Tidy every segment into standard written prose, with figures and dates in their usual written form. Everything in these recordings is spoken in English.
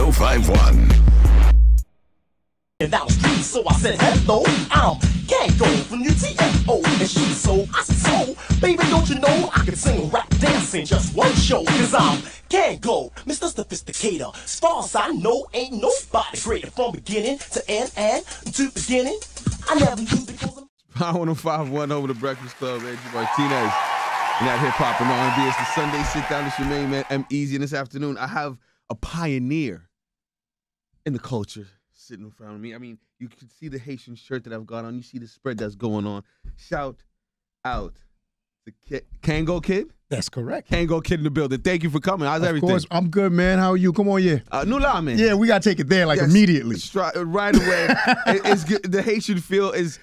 1051. And down the street, so I said, hello, I'm Kangol from UTFO. And she so, I said, so, baby, don't you know I can sing, rap, dance in just one show? Cause I'm Kangol, Mr. Sophisticator. As far as I know, ain't nobody greater. From beginning to end and to beginning, I never used it cause I'm... Power 1051 over the Breakfast Club, Angie Martinez. And that hip-hop and R&B. It's the Sunday sit-down. It's your main man, EmEz. And this afternoon, I have a pioneer in the culture sitting in front of me. I mean, you can see the Haitian shirt that I've got on. You see the spread that's going on. Shout out to Kangol Kid. That's correct. Kangol Kid in the building. Thank you for coming. How's everything? Of course. I'm good, man. How are you? Come on, yeah. Nula, man. Yeah, we got to take it there like immediately. Right away. It's good. The Haitian feel is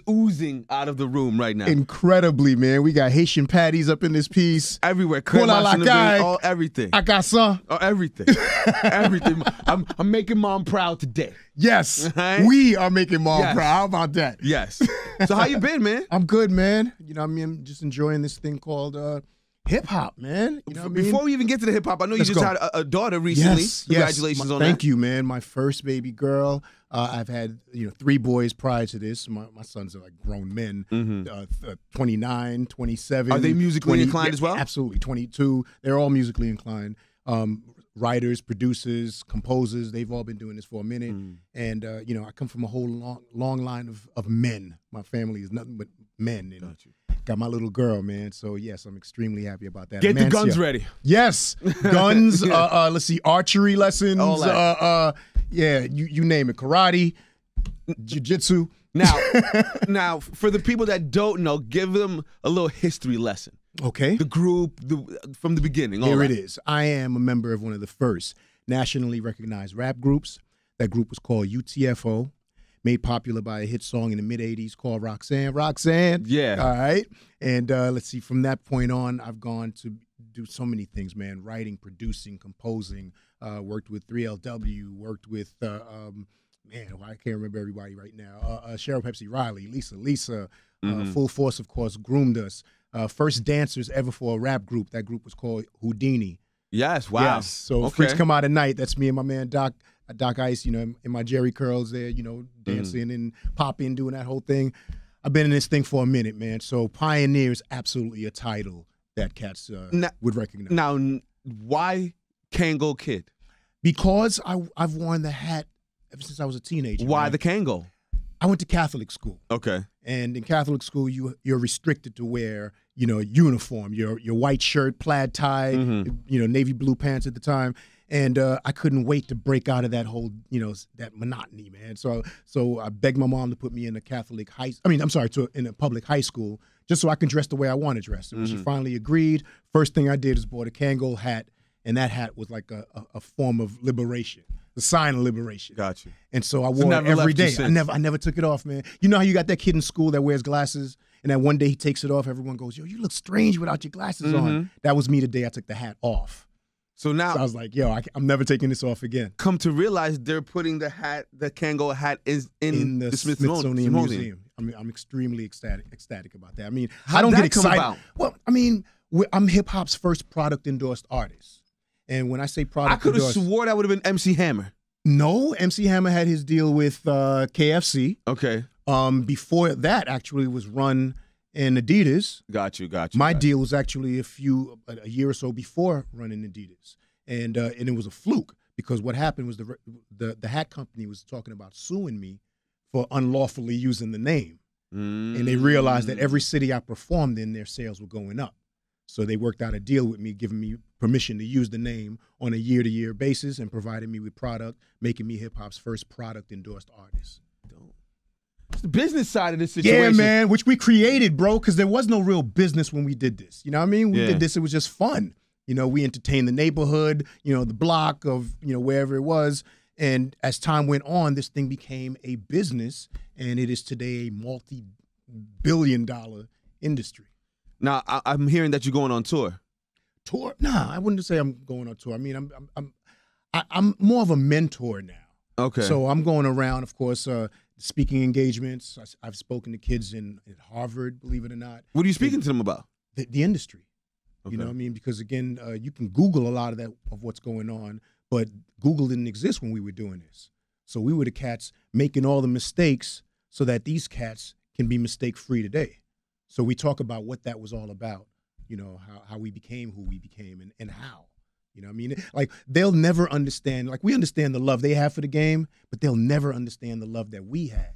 oozing out of the room right now. Incredibly, man. We got Haitian patties up in this piece. Everywhere. All everything. I got some. Oh, everything. Everything. I'm making mom proud today. Yes. Right? We are making mom proud. How about that? Yes. So how you been, man? I'm good, man. You know what I mean? I'm just enjoying this thing called hip-hop, man. You know what I mean? Before we even get to the hip-hop, I know you just had a daughter recently. Yes. Congratulations on that. Thank you, man. My first baby girl. I've had 3 boys prior to this. My sons are like grown men, 29, 27. Are they musically inclined as well? Absolutely, 22. They're all musically inclined. Writers, producers, composers, they've all been doing this for a minute. And, I come from a whole long line of men. My family is nothing but men. And got my little girl, man. So, yes, I'm extremely happy about that. Get the guns ready. Yes. Guns, let's see, archery lessons. All that. You name it. Karate, jiu-jitsu. Now, for the people that don't know, give them a little history lesson. Okay. The group, from the beginning. Here it is. I am a member of one of the first nationally recognized rap groups. That group was called UTFO, made popular by a hit song in the mid-'80s called Roxanne. Roxanne. Yeah. All right. And let's see, from that point on, I've gone to do so many things, man. Writing, producing, composing, worked with 3LW, worked with, I can't remember everybody right now. Cheryl Pepsi Riley, Lisa, Full Force, of course, groomed us. First dancers ever for a rap group. That group was called Houdini. Yes, wow. Yes. So Freaks Come Out at Night. That's me and my man Doc Ice, in my Jerry curls there, dancing and popping, doing that whole thing. I've been in this thing for a minute, man. So pioneer is absolutely a title that cats would recognize. Now, why Kangol Kid? Because I've worn the hat ever since I was a teenager. Why man. the Kangol? I went to Catholic school. Okay. And in Catholic school, you're restricted to wear, uniform, your white shirt, plaid tie, navy blue pants at the time. And I couldn't wait to break out of that whole, that monotony, man. So I begged my mom to put me in a Catholic in a public high school, just so I can dress the way I want to dress. And when she finally agreed, first thing I did is bought a Kangol hat, and that hat was like a form of liberation. The sign of liberation. Gotcha. And so I wore it every day. I never took it off, man. You know how you got that kid in school that wears glasses, and then one day he takes it off, everyone goes, yo, you look strange without your glasses on. That was me the day I took the hat off. So now I was like, yo, I'm never taking this off again. Come to realize they're putting the Kangol hat is in the Smithsonian Museum. I mean, I'm extremely ecstatic about that. I mean, How'd I don't that get excited. Come about? Well, I mean, I'm hip hop's first product endorsed artist. And when I say product I could have swore that would have been MC Hammer. No, MC Hammer had his deal with KFC. Okay. Before that, actually, was Run and Adidas. Got you. My deal was actually a year or so before Run and Adidas, and it was a fluke because what happened was the hat company was talking about suing me for unlawfully using the name, and they realized that every city I performed in, their sales were going up. So they worked out a deal with me, giving me permission to use the name on a year-to-year basis and providing me with product, making me hip-hop's first product-endorsed artist. It's the business side of this situation. Yeah, man, which we created, bro, because there was no real business when we did this. You know what I mean? We did this, it was just fun. We entertained the neighborhood, the block of, wherever it was. And as time went on, this thing became a business, and it is today a multi-billion-dollar industry. Now, I'm hearing that you're going on tour. Tour? Nah, I wouldn't say I'm going on tour. I mean, I'm more of a mentor now. Okay. So I'm going around, of course, speaking engagements. I've spoken to kids at Harvard, believe it or not. What are you speaking to them about? The industry. You know what I mean? Because again, you can Google a lot of that of what's going on, but Google didn't exist when we were doing this. So we were the cats making all the mistakes so that these cats can be mistake-free today. So we talk about what that was all about, you know, how we became who we became and how. You know what I mean? Like, they'll never understand. Like, we understand the love they have for the game, but they'll never understand the love that we had.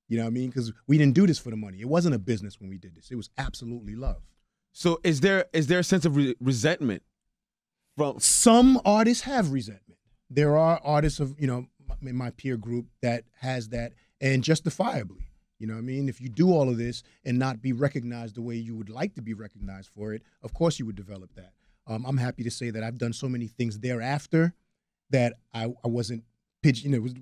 You know what I mean? Because we didn't do this for the money. It wasn't a business when we did this. It was absolutely love. So is there a sense of resentment from some artists have resentment? There are artists of, you know, in my peer group that has that, and justifiably. You know what I mean? If you do all of this and not be recognized the way you would like to be recognized for it, of course you would develop that. I'm happy to say that I've done so many things thereafter that I wasn't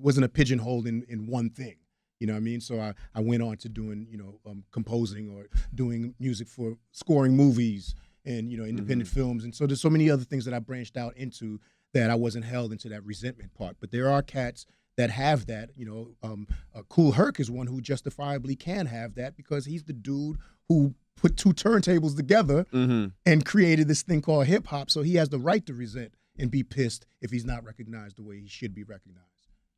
wasn't a pigeonhole in one thing. You know what I mean? So I went on to doing, you know, composing or doing music for scoring movies and, you know, independent films. And so there's so many other things that I branched out into that I wasn't held into that resentment part. But there are cats that have that, you know. Kool Herc is one who justifiably can have that because he's the dude who put two turntables together and created this thing called hip hop. So he has the right to resent and be pissed if he's not recognized the way he should be recognized.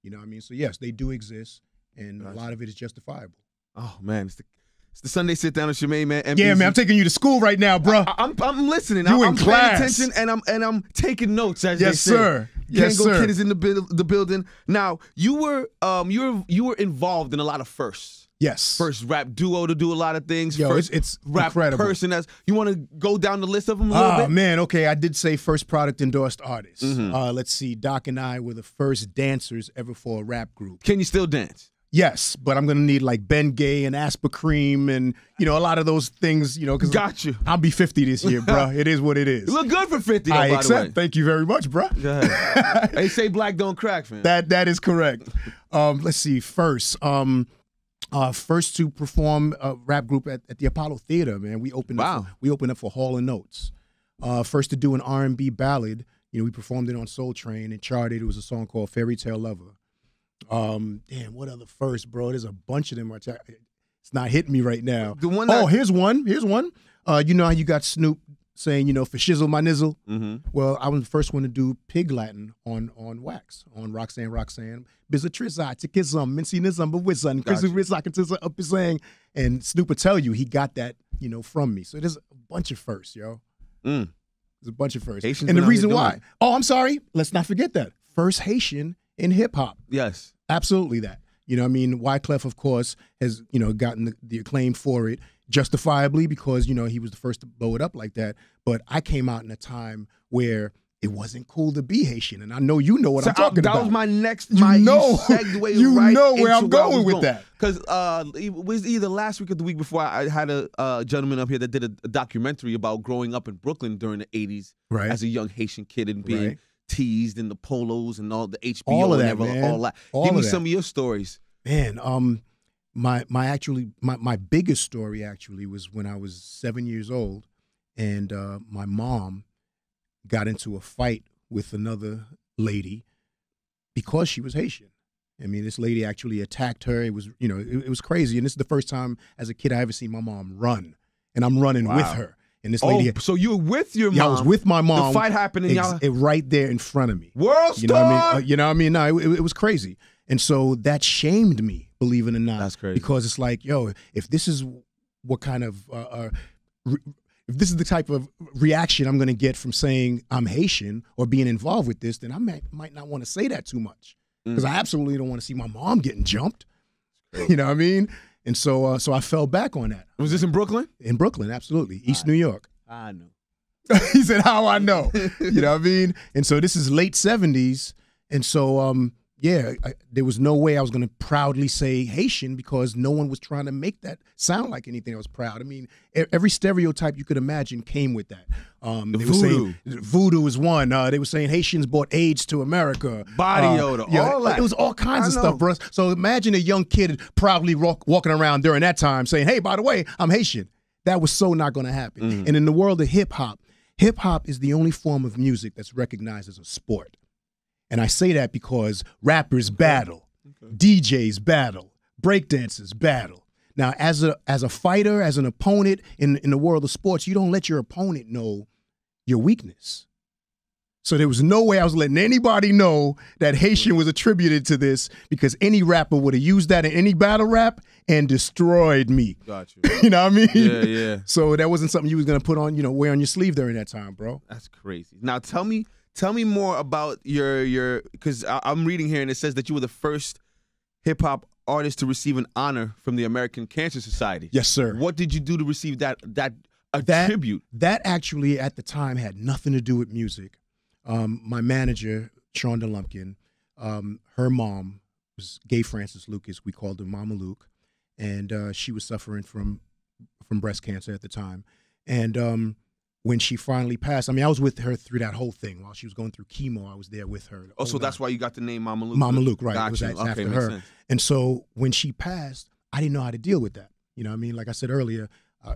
You know what I mean? So yes, they do exist, and a lot of it is justifiable. Oh man, it's the Sunday sit down with Shemaine, man. Yeah, man, I'm taking you to school right now, bro. I'm listening. You I'm in class. paying attention, and I'm taking notes as yes, they say. Sir. Yes, Kangol sir. Kid is in the building. Now, you were involved in a lot of firsts. Yes. First rap duo to do a lot of things. Yo, first it's rap incredible. person. You want to go down the list of them a little bit? Man, okay, I did say first product endorsed artist. Let's see, Doc and I were the first dancers ever for a rap group. Can you still dance? Yes, but I'm gonna need like Ben Gay and Asper Cream and, you know, a lot of those things, you know, because got you. I'll be 50 this year, bro. It is what it is. You look good for 50, though, I by accept. the way. Thank you very much, bro. Go ahead. They say black don't crack, fam. That is correct. Let's see. First to perform a rap group at the Apollo Theater, man. We opened up for Hall & Notes. First to do an R&B ballad. You know, we performed it on Soul Train and charted. It was a song called Fairy Tale Lover. Damn, what other first, bro? There's a bunch of them. It's not hitting me right now. The one that here's one. You know how you got Snoop saying, you know, for shizzle my nizzle? Well, I was the first one to do Pig Latin on wax, on Roxanne. Bizatriza, tikism, mincinizum, but wizan, Chrissy up his saying. And Snoop will tell you he got that, you know, from me. So there's a bunch of firsts, yo. There's a bunch of firsts. Haitians and the been out reason here why. doing it. Oh, I'm sorry. Let's not forget that. First Haitian in hip hop. Yes. Absolutely that. You know what I mean? Wyclef, of course, has, you know, gotten the acclaim for it, justifiably, because, you know, he was the first to blow it up like that. But I came out in a time where it wasn't cool to be Haitian, and I know you know what I'm talking about. That was my next. You know where I'm into going with that. Because it was either last week or the week before. I had a gentleman up here that did a documentary about growing up in Brooklyn during the '80s, right, as a young Haitian kid and being right, teased in the polos and all the HBO all of that, and man. all that. All Give me of that. some of your stories. Man, my biggest story actually was when I was 7 years old, and my mom got into a fight with another lady because she was Haitian. I mean, this lady actually attacked her. It was, you know, it was crazy. And this is the first time as a kid I ever seen my mom run, and I'm running with her. And this lady, so you were with your mom? Yeah, I was with my mom. The fight happened, and y'all right there in front of me. World You know what I star! mean? You know what I mean? No, it was crazy. And so that shamed me, believe it or not. That's crazy. Because it's like, yo, if this is what kind of, if this is the type of reaction I'm going to get from saying I'm Haitian or being involved with this, then I might not want to say that too much. Because I absolutely don't want to see my mom getting jumped. You know what I mean? And so so I fell back on that. Was this in Brooklyn? In Brooklyn, absolutely. East New York. I know. He said, how I know. You know what I mean? And so this is late 70s. And so, yeah, there was no way I was going to proudly say Haitian because no one was trying to make that sound like anything that was proud. I mean, every stereotype you could imagine came with that. They were saying voodoo was one. They were saying Haitians brought AIDS to America. Body odor, all that. It was all kinds of stuff, bro. So imagine a young kid proudly walking around during that time saying, hey, by the way, I'm Haitian. That was so not going to happen. And in the world of hip-hop is the only form of music that's recognized as a sport. And I say that because rappers battle, DJs battle, breakdancers battle. Now, as a fighter, as an opponent in the world of sports, you don't let your opponent know your weakness. So there was no way I was letting anybody know that Haitian was attributed to this, because any rapper would have used that in any battle rap and destroyed me. Got you. You know what I mean? Yeah, yeah. So that wasn't something you was gonna put on, wear on your sleeve during that time, bro. That's crazy. Now tell me more about your because I'm reading here and it says that you were the first hip hop artist to receive an honor from the American Cancer Society. Yes, sir. What did you do to receive that tribute? That actually at the time had nothing to do with music. My manager, Shonda Lumpkin, her mom was Gay Francis Lucas. We called her Mama Luke, and she was suffering from breast cancer at the time. And when she finally passed, I mean, I was with her through that whole thing. While she was going through chemo, I was there with her. Oh, so that's why you got the name Mama Luke? Mama Luke, right. Got it was you. after Okay, her. sense. And so when she passed, I didn't know how to deal with that. You know what I mean? Like I said earlier,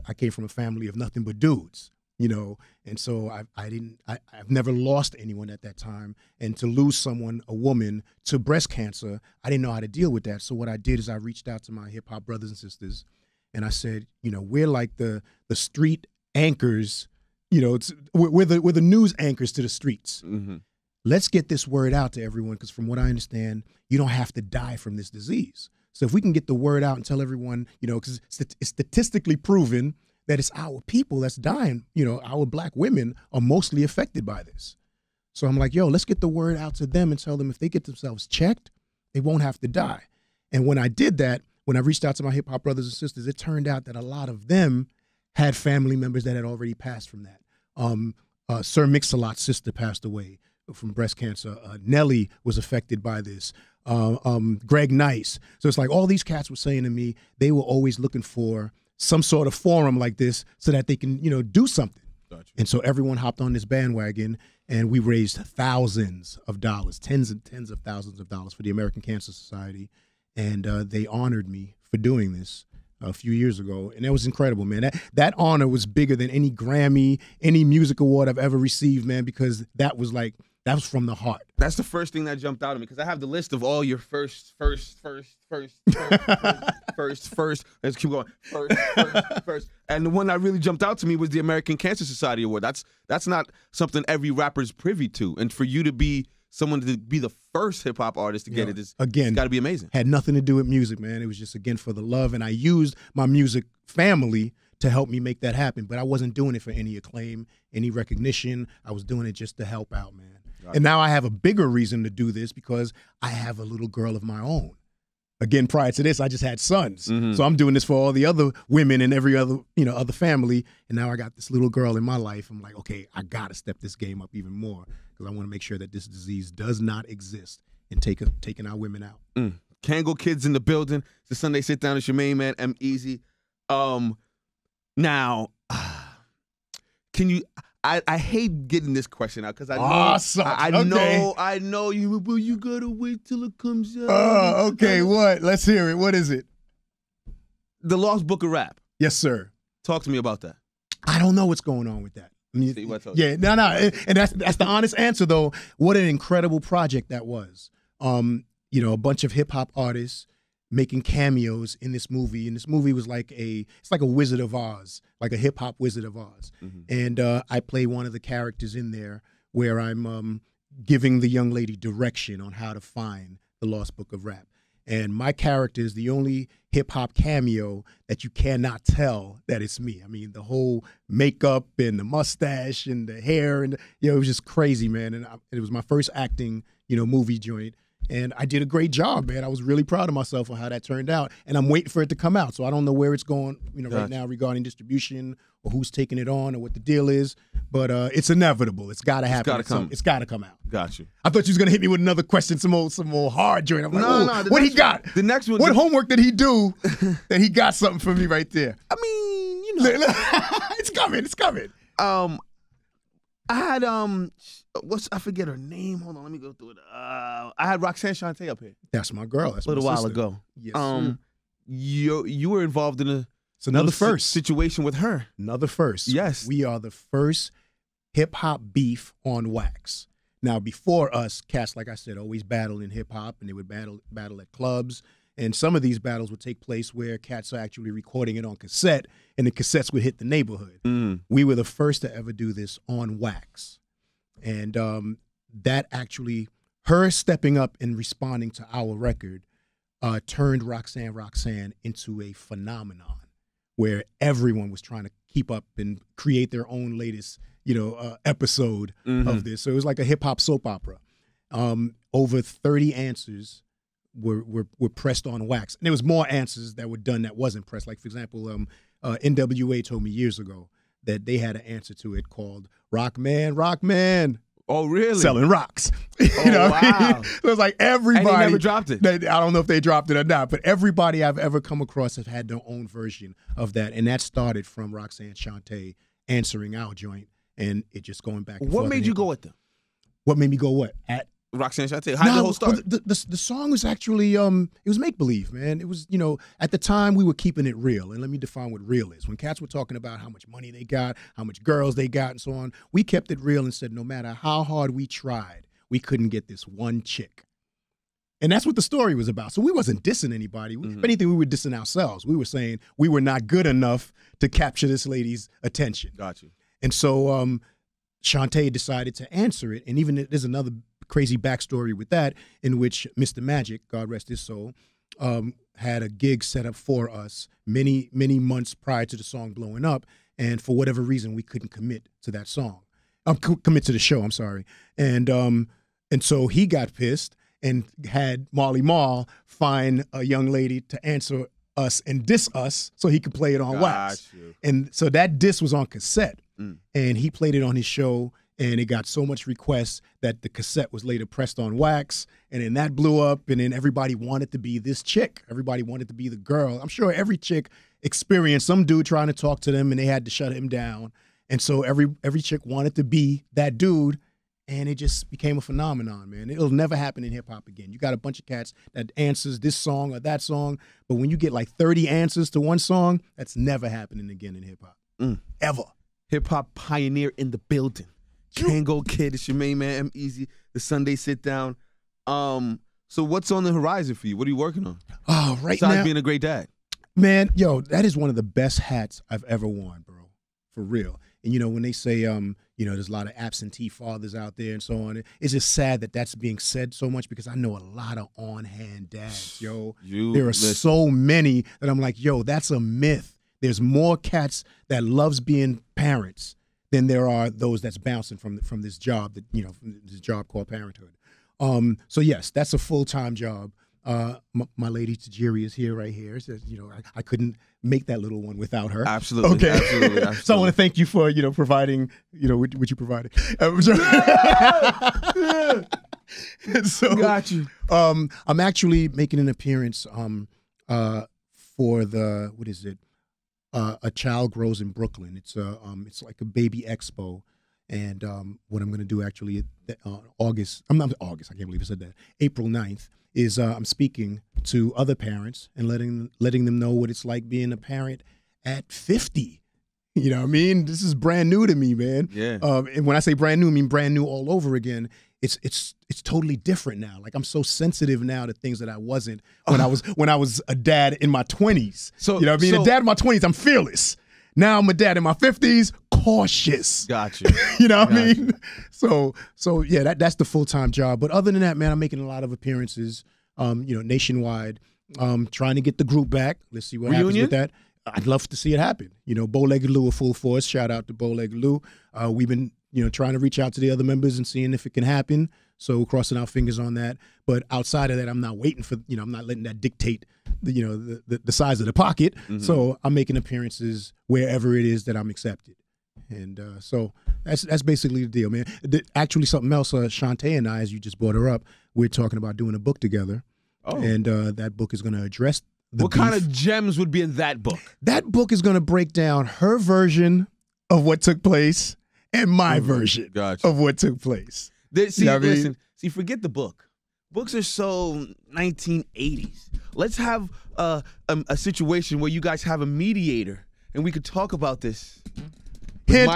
I came from a family of nothing but dudes. And so I've never lost anyone at that time. And to lose someone, a woman, to breast cancer, I didn't know how to deal with that. So what I did is I reached out to my hip hop brothers and sisters, and I said, we're like the street anchors, we're the news anchors to the streets. Mm-hmm. Let's get this word out to everyone, because from what I understand, you don't have to die from this disease. So if we can get the word out and tell everyone, because it's statistically proven that it's our people that's dying. Our black women are mostly affected by this. So I'm like, let's get the word out to them and tell them if they get themselves checked, they won't have to die. And when I did that, when I reached out to my hip hop brothers and sisters, it turned out that a lot of them had family members that had already passed from that. Sir Mix-a-Lot's sister passed away from breast cancer. Nelly was affected by this. Greg Nice. So it's like all these cats were saying to me, they were always looking for some sort of forum like this so that they can, do something. Gotcha. And so everyone hopped on this bandwagon, and we raised thousands of dollars, tens and tens of thousands of dollars for the American Cancer Society. And they honored me for doing this a few years ago. And that was incredible, man. That honor was bigger than any Grammy, any music award I've ever received, man, because that was from the heart. That's the first thing that jumped out at me, because I have the list of all your first. Let's keep going. First. And the one that really jumped out to me was the American Cancer Society Award. That's not something every rapper is privy to. And for you to be someone to be the first hip hop artist to get it is, again, got to be amazing. Had nothing to do with music, man. It was just, again, for the love. And I used my music family to help me make that happen. But I wasn't doing it for any acclaim, any recognition. I was doing it just to help out, man. And now I have a bigger reason to do this, because I have a little girl of my own. Again, prior to this, I just had sons. Mm-hmm. So I'm doing this for all the other women and every other, other family. And now I got this little girl in my life. I'm like, okay, I got to step this game up even more, because I want to make sure that this disease does not exist and taking our women out. Kangol Kid's in the building. It's the Sunday Sit Down. It's your main man, EmEz. Now, can you... I hate getting this question out, because I know I know you, but you gotta wait till it comes out. Oh, okay. What? Let's hear it. What is it? The Lost Book of Rap. Yes, sir. Talk to me about that. I don't know what's going on with that. See what I told you. No, and that's the honest answer though. What an incredible project that was. A bunch of hip hop artists making cameos in this movie, and this movie was it's like a Wizard of Oz, like a hip hop Wizard of Oz. Mm-hmm. And I play one of the characters in there where I'm giving the young lady direction on how to find the Lost Book of Rap. And my character is the only hip hop cameo that you cannot tell that it's me. I mean, the whole makeup and the mustache and the hair, and it was just crazy, man. And it was my first acting, movie joint. And I did a great job, man. I was really proud of myself on how that turned out. And I'm waiting for it to come out. So I don't know where it's going, right now regarding distribution or who's taking it on or what the deal is. But it's inevitable. It's got to happen. It's got to come out. Got you. I thought you was going to hit me with another question, some more hard joint. I'm like, no. What he got? The next one. What homework did he do that he got something for me right there? I mean, It's coming. It's coming. I had I forget her name. Hold on, let me go through it. I had Roxanne Shante up here. That's my girl. That's a little my while sister. ago. Yes. You were involved in it's another first situation with her. Another first. Yes. We are the first hip hop beef on wax. Now, before us, cats, like I said, always battled in hip hop, and they would battle at clubs And some of these battles would take place where cats are actually recording it on cassette, and the cassettes would hit the neighborhood. We were the first to ever do this on wax. And that actually, her stepping up and responding to our record turned Roxanne into a phenomenon where everyone was trying to keep up and create their own latest, episode of this. So it was like a hip-hop soap opera. Over 30 answers were pressed on wax. And there was more answers that were done that wasn't pressed. Like, for example, NWA told me years ago that they had an answer to it called Rock Man. Oh, really? Selling rocks. Wow. I mean? So it's like everybody. And they never dropped it. I don't know if they dropped it or not, but everybody I've ever come across have had their own version of that. And that started from Roxanne Shante answering our joint, and it just going back and forth. What made you go with them? What made me go what? At Roxanne Shante? How did the whole start? Well, the song was actually, it was make-believe, man. It was, at the time we were keeping it real. And let me define what real is. When cats were talking about how much money they got, how much girls they got, and so on, we kept it real and said no matter how hard we tried, we couldn't get this one chick. And that's what the story was about. So we wasn't dissing anybody. If anything, we were dissing ourselves. We were saying we were not good enough to capture this lady's attention. Got you. And so Shante decided to answer it. And even there's another crazy backstory with that, in which Mr. Magic, God rest his soul, had a gig set up for us many months prior to the song blowing up, and for whatever reason we couldn't commit to that song, commit to the show. I'm sorry, and so he got pissed and had Marley Marl find a young lady to answer us and diss us so he could play it on wax. And so that diss was on cassette, and he played it on his show. And it got so much requests that the cassette was later pressed on wax. And then that blew up. And then everybody wanted to be this chick. Everybody wanted to be the girl. I'm sure every chick experienced some dude trying to talk to them and they had to shut him down. And so every chick wanted to be that dude. And it just became a phenomenon, man. It'll never happen in hip-hop again. You got a bunch of cats that answers this song or that song. But when you get like 30 answers to one song, that's never happening again in hip-hop. Ever. Hip-hop pioneer in the building. Kangol Kid, it's your main man, EmEz, the Sunday sit down. So what's on the horizon for you? What are you working on? Oh, right Besides now, being a great dad. Man, yo, that is one of the best hats I've ever worn, bro. For real. And when they say, there's a lot of absentee fathers out there and so on, it's just sad that that's being said so much because I know a lot of on-hand dads, yo. There are so many that I'm like, yo, that's a myth. There's more cats that loves being parents than there are those that's bouncing from this job from this job called parenthood. So yes, that's a full-time job. My lady Tajiri is here, right here. Says, I couldn't make that little one without her. Absolutely. Okay. Absolutely. So I want to thank you for providing what you provided. So got you. I'm actually making an appearance for the A Child Grows in Brooklyn. It's like a baby expo, and what I'm going to do actually August. I'm not August. I can't believe I said that. April 9th is I'm speaking to other parents and letting them know what it's like being a parent at 50. You know what I mean? This is brand new to me, man. Yeah. And when I say brand new, I mean brand new all over again. It's totally different now. Like I'm so sensitive now to things that I wasn't when I was a dad in my 20s. So you know what I mean? A dad in my 20s, I'm fearless. Now I'm a dad in my 50s, cautious. Gotcha. You know what I mean? So yeah, that's the full-time job. But other than that, man, I'm making a lot of appearances, nationwide. Trying to get the group back. Let's see what happens with that. I'd love to see it happen. Bow-Legged Lou, a full force. Shout out to Bow-Legged Lou. We've been trying to reach out to the other members and seeing if it can happen. So crossing our fingers on that. But outside of that, I'm not waiting for, I'm not letting that dictate, the size of the pocket. So I'm making appearances wherever it is that I'm accepted. And so that's basically the deal, man. Actually, something else, Shante and I, as you just brought her up, we're talking about doing a book together. Oh. And that book is going to address what kind of gems would be in that book? That book is going to break down her version of what took place and my version of what took place. See, forget the book. Books are so 1980s. Let's have a situation where you guys have a mediator and we could talk about this. Hint,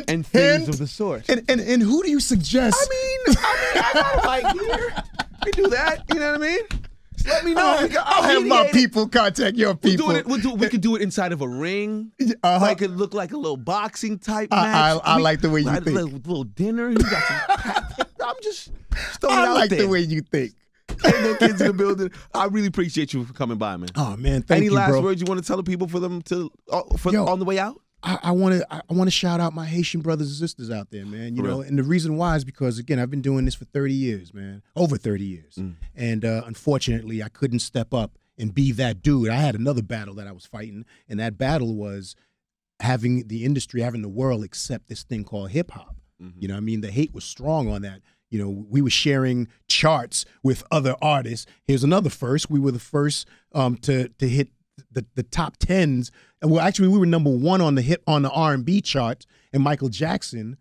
and things of the sort. And who do you suggest? I got a mic here. We do that. You know what I mean? Let me know. I'll have my people contact your people. We could do it inside of a ring. Like it look like a little boxing type match. I like the way you think. A little dinner. You got some. I'm just throwing it out like there. the way you think. Kangol Kids in the building. I really appreciate you for coming by, man. Oh man, thank you, bro. Any last words you want to tell the people for them to on the way out? I want to shout out my Haitian brothers and sisters out there, man. You know, and the reason why is because, again, I've been doing this for 30 years, man, over 30 years. And unfortunately, I couldn't step up and be that dude. I had another battle that I was fighting, and that battle was having the industry, having the world accept this thing called hip-hop. You know what I mean? The hate was strong on that. You know, we were sharing charts with other artists. Here's another first. We were the first to hit the top 10s. Well, actually, we were #1 on the R&B chart, and Michael Jackson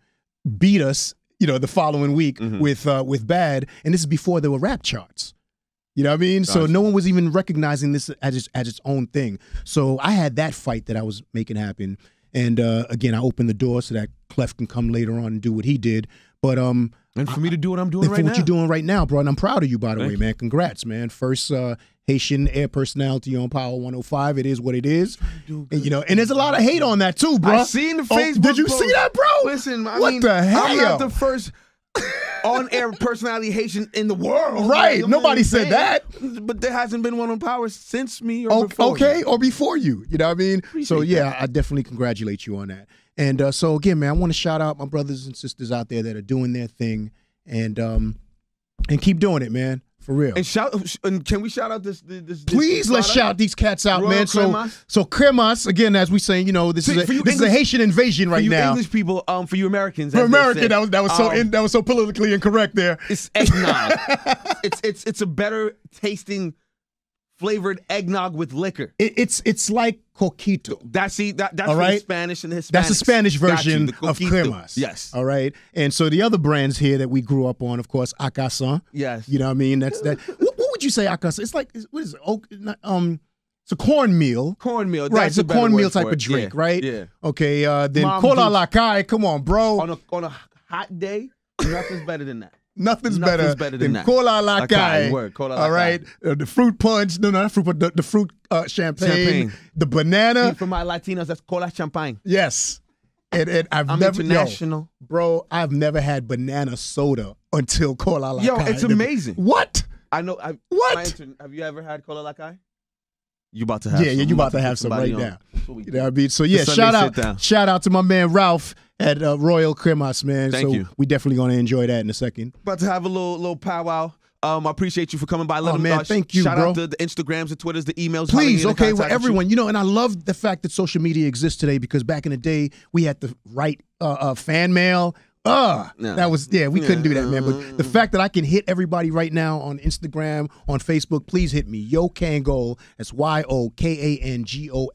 beat us, you know, the following week with Bad, and this is before there were rap charts. You know what I mean? Gotcha. So no one was even recognizing this as its own thing. So I had that fight that I was making happen, and again, I opened the door so that Clef can come later on and do what he did. But and for me to do what I'm doing right now. For what you're doing right now, bro, and I'm proud of you, by the way, man. Congrats, man. First Haitian air personality on Power 105. It is what it is. And, you know, and there's a lot of hate on that too, bro. I seen the Facebook. Did you see that, bro? Listen, what the hell? I'm not the first on-air personality Haitian in the world. Right. Nobody said that. But there hasn't been one on Power since me or before. Okay, or before you. You know what I mean? So yeah, I definitely congratulate you on that. And so again, man, I want to shout out my brothers and sisters out there that are doing their thing, and keep doing it, man. For real. And can we shout out this Please, let's shout these cats out, man. So Cremas, again, as we saying, you know, this is a Haitian invasion right now. For you English people, for you Americans. For American, that was so politically incorrect there. It's eggnog. it's a better tasting flavored eggnog with liquor. It's like coquito. That's all right? The Spanish and the Hispanics. That's the Spanish version of cremas. Yes. All right. And so the other brands here that we grew up on, of course, Acasan. Yes. You know what I mean? That's that. What would you say Acasan? It's like, what is it? It's a cornmeal. Cornmeal. Right. It's a cornmeal type of drink, right? Yeah. Okay. Then Cola La Calle. Come on, bro. On a hot day, nothing's better than that. Nothing's better than Cola La Calle. All right, the fruit punch. No, not fruit, but the fruit champagne. The banana. For my Latinos, that's Cola Champagne. Yes, and I'm never international, bro. I've never had banana soda until Cola La Calle. It's amazing. What? I know. What? Have you ever had Cola La Calle? You about to have? Yeah, you about to have some right now. You know what I mean? So yeah, shout out to my man Ralph at Royal Cremas, man. Thank you. We definitely gonna enjoy that in a second. About to have a little powwow. I appreciate you for coming by. Thank you, shout bro. Out to the Instagrams, the Twitters, the emails. Please, okay, well, everyone, you know, and I love the fact that social media exists today, because back in the day we had to write fan mail. That was, we couldn't do that, man. But the fact that I can hit everybody right now on Instagram, on Facebook, please hit me. Yo Kangol, that's YOKANGOL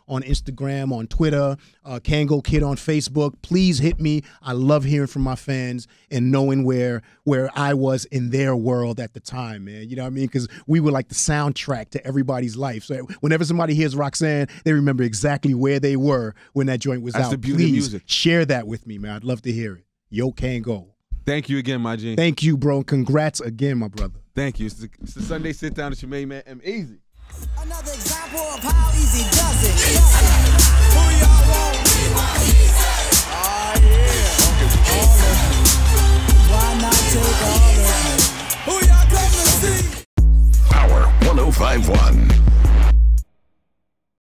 on Instagram, on Twitter, Kangol Kid on Facebook. Please hit me. I love hearing from my fans and knowing where I was in their world at the time, man. You know what I mean? Because we were like the soundtrack to everybody's life. So whenever somebody hears Roxanne, they remember exactly where they were when that joint was out. The beauty of music. Share that with me, man. I'd love to hear it. Yo Kangol. Thank you again, my G. Thank you, bro. Congrats again, my brother. Thank you. It's the Sunday sit down. It's your main man, EmEz. Another example of how easy does it.